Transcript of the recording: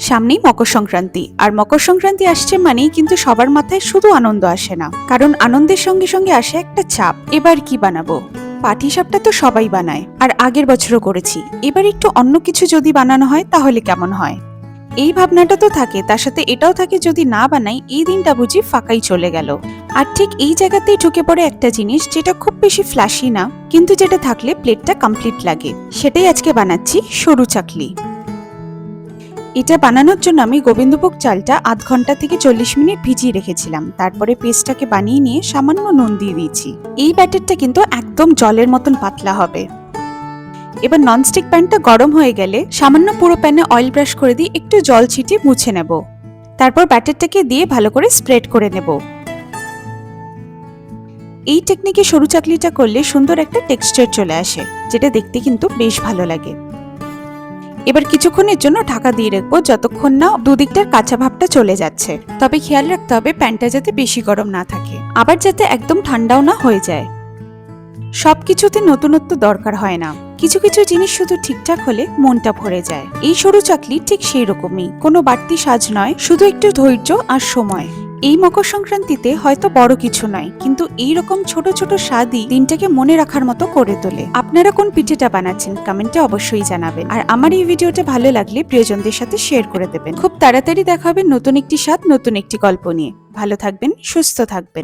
সামনেই মকর সংক্রান্তি, আর মকর সংক্রান্তি আসছে মানেই কিন্তু সবার মাথায় শুধু আনন্দ আসে না, কারণ আনন্দের সঙ্গে সঙ্গে আসে একটা চাপ। এবার কি বানাবো? পাটিসাপটা তো সবাই বানায়, আর আগের বছরও করেছি। এবার একটু অন্য কিছু যদি বানানো হয় তাহলে কেমন হয়, এই ভাবনাটা তো থাকে। তার সাথে এটাও থাকে, যদি না বানাই এই দিনটা বুঝি ফাঁকাই চলে গেল। আর ঠিক এই জায়গাতেই ঢুকে পড়ে একটা জিনিস, যেটা খুব বেশি ফ্ল্যাশি না, কিন্তু যেটা থাকলে প্লেটটা কমপ্লিট লাগে। সেটাই আজকে বানাচ্ছি, সরু চাকলি। এটা বানানোর জন্য আমি গোবিন্দভোগ চালটা আধ ঘন্টা থেকে 40 মিনিট ভিজিয়ে রেখেছিলাম। তারপরে পেস্টটাকে বানিয়ে নিয়ে সামান্য নুন দিয়ে দিয়েছি। এই ব্যাটারটা কিন্তু একদম জলের মতন পাতলা হবে। এবার ননস্টিক প্যানটা গরম হয়ে গেলে সামান্য পুরো প্যানে অয়েল ব্রাশ করে দিয়ে একটু জল ছিটিয়ে মুছে নেব। তারপর ব্যাটারটাকে দিয়ে ভালো করে স্প্রেড করে নেব। এই টেকনিকে সরু চাকলিটা করলে সুন্দর একটা টেক্সচার চলে আসে, যেটা দেখতে কিন্তু বেশ ভালো লাগে। এবার কিছুক্ষণের জন্য ঢাকা দিয়ে রাখবো, যতক্ষণ না দুদিকটার কাঁচা ভাবটা চলে যাচ্ছে। তবে খেয়াল রাখতে হবে প্যানটা যাতে বেশি গরম না থাকে, আবার যাতে একদম ঠান্ডাও না হয়ে যায়। সবকিছুতে নতুনত্ব দরকার হয় না, কিছু কিছু জিনিস শুধু ঠিকঠাক হলে মনটা ভরে যায়। এই সরু চাকলি ঠিক সেই রকমই, কোনো বাড়তি সাজ নয়, শুধু একটু ধৈর্য আর সময়। এই মকর সংক্রান্তিতে হয়তো বড় কিছু নয়, কিন্তু এইরকম ছোট ছোট স্বাদই দিনটাকে মনে রাখার মতো করে তোলে। আপনারা কোন পিঠেটা বানাচ্ছেন কমেন্টে অবশ্যই জানাবেন, আর আমার এই ভিডিওটা ভালো লাগলে প্রিয়জনদের সাথে শেয়ার করে দেবেন। খুব তাড়াতাড়ি দেখা হবে নতুন একটি স্বাদ, নতুন একটি গল্প নিয়ে। ভালো থাকবেন, সুস্থ থাকবেন।